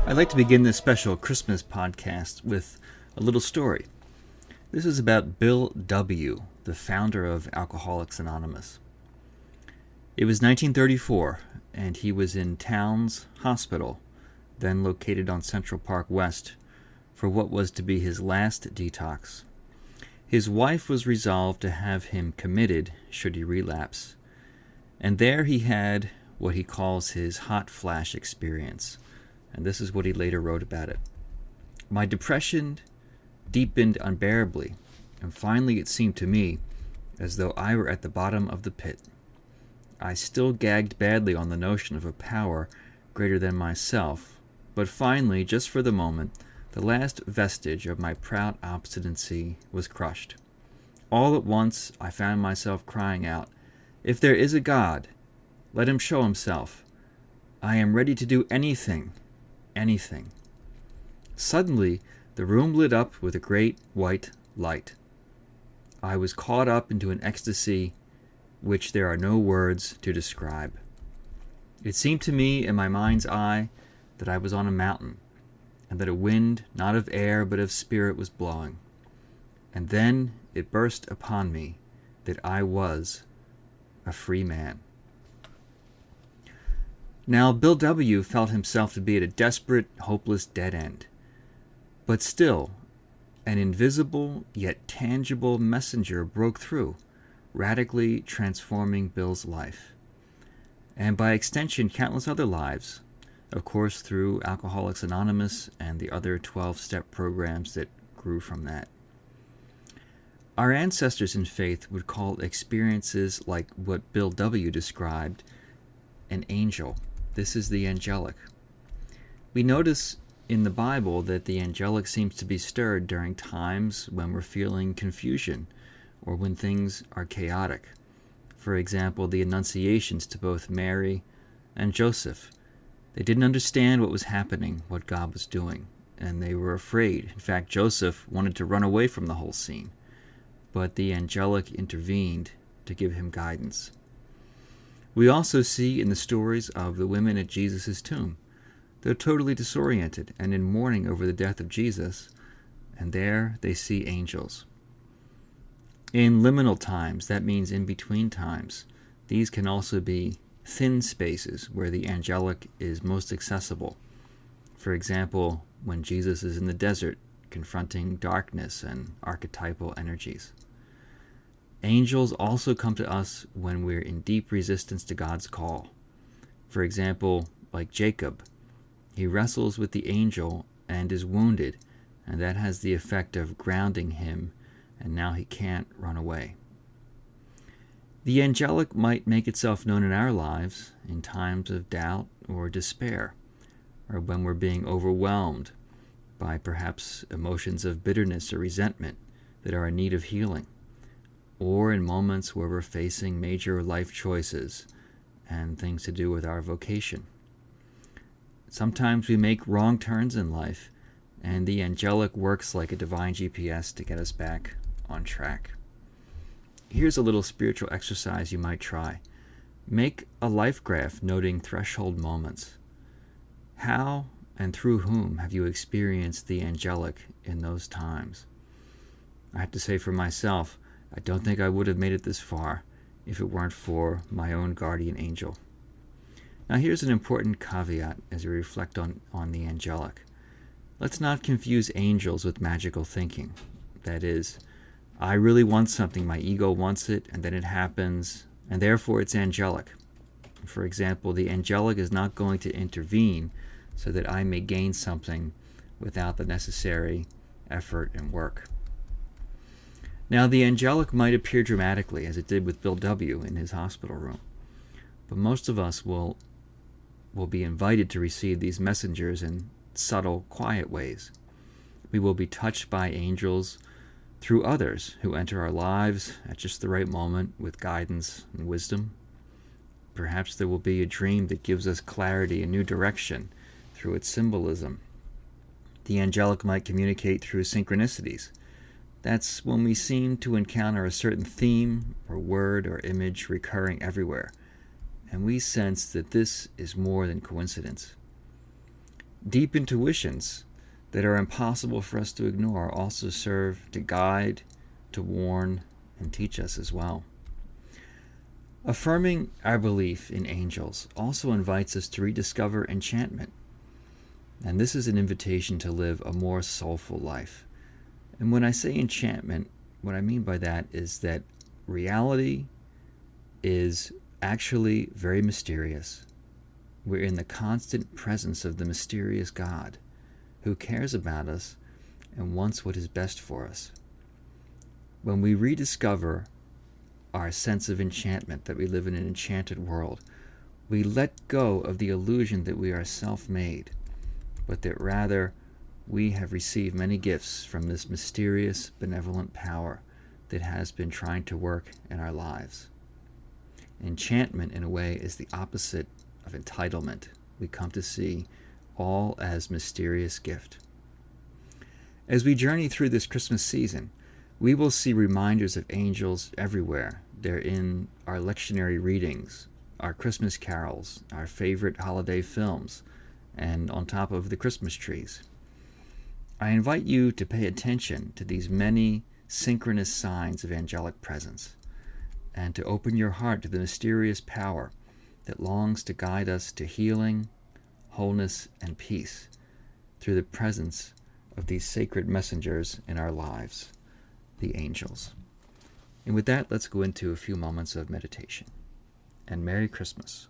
I'd like to begin this special Christmas podcast with a little story. This is about Bill W., the founder of Alcoholics Anonymous. It was 1934, and he was in Towns Hospital, then located on Central Park West, for what was to be his last detox. His wife was resolved to have him committed should he relapse, and there he had what he calls his hot flash experience, and this is what he later wrote about it. My depression deepened unbearably, and finally it seemed to me as though I were at the bottom of the pit. I still gagged badly on the notion of a power greater than myself, but finally, just for the moment, the last vestige of my proud obstinacy was crushed. All at once I found myself crying out, "If there is a God, let him show himself. I am ready to do anything, anything." Suddenly, the room lit up with a great white light. I was caught up into an ecstasy which there are no words to describe. It seemed to me in my mind's eye that I was on a mountain, and that a wind, not of air but of spirit, was blowing. And then it burst upon me that I was a free man. Now, Bill W. felt himself to be at a desperate, hopeless dead end. But still, an invisible yet tangible messenger broke through, radically transforming Bill's life, and by extension countless other lives, of course through Alcoholics Anonymous and the other 12-step programs that grew from that. Our ancestors in faith would call experiences like what Bill W. described an angel. This is the angelic. We notice in the Bible that the angelic seems to be stirred during times when we're feeling confusion or when things are chaotic. For example, the annunciations to both Mary and Joseph. They didn't understand what was happening, what God was doing, and they were afraid. In fact, Joseph wanted to run away from the whole scene, but the angelic intervened to give him guidance. We also see in the stories of the women at Jesus' tomb. They're totally disoriented and in mourning over the death of Jesus, and there they see angels. In liminal times, that means in between times, these can also be thin spaces where the angelic is most accessible. For example, when Jesus is in the desert confronting darkness and archetypal energies. Angels also come to us when we're in deep resistance to God's call. For example, like Jacob, he wrestles with the angel and is wounded, and that has the effect of grounding him, and now he can't run away. The angelic might make itself known in our lives in times of doubt or despair, or when we're being overwhelmed by perhaps emotions of bitterness or resentment that are in need of healing, or in moments where we're facing major life choices and things to do with our vocation. Sometimes we make wrong turns in life, and the angelic works like a divine GPS to get us back on track. Here's a little spiritual exercise you might try. Make a life graph noting threshold moments. How and through whom have you experienced the angelic in those times? I have to say for myself, I don't think I would have made it this far if it weren't for my own guardian angel. Now here's an important caveat as we reflect on the angelic. Let's not confuse angels with magical thinking. That is, I really want something, my ego wants it, and then it happens, and therefore it's angelic. For example, the angelic is not going to intervene so that I may gain something without the necessary effort and work. Now, the angelic might appear dramatically, as it did with Bill W. in his hospital room, but most of us will be invited to receive these messengers in subtle, quiet ways. We will be touched by angels through others who enter our lives at just the right moment with guidance and wisdom. Perhaps there will be a dream that gives us clarity and new direction through its symbolism. The angelic might communicate through synchronicities. That's when we seem to encounter a certain theme or word or image recurring everywhere, and we sense that this is more than coincidence. Deep intuitions that are impossible for us to ignore also serve to guide, to warn, and teach us as well. Affirming our belief in angels also invites us to rediscover enchantment. And this is an invitation to live a more soulful life. And when I say enchantment, what I mean by that is that reality is actually very mysterious. We're in the constant presence of the mysterious God who cares about us and wants what is best for us. When we rediscover our sense of enchantment, that we live in an enchanted world, we let go of the illusion that we are self-made, but that rather we have received many gifts from this mysterious, benevolent power that has been trying to work in our lives. Enchantment, in a way, is the opposite of entitlement. We come to see all as mysterious gift. As we journey through this Christmas season, we will see reminders of angels everywhere. They're in our lectionary readings, our Christmas carols, our favorite holiday films, and on top of the Christmas trees. I invite you to pay attention to these many synchronous signs of angelic presence, and to open your heart to the mysterious power that longs to guide us to healing, wholeness, and peace through the presence of these sacred messengers in our lives, the angels. And with that, let's go into a few moments of meditation. And Merry Christmas.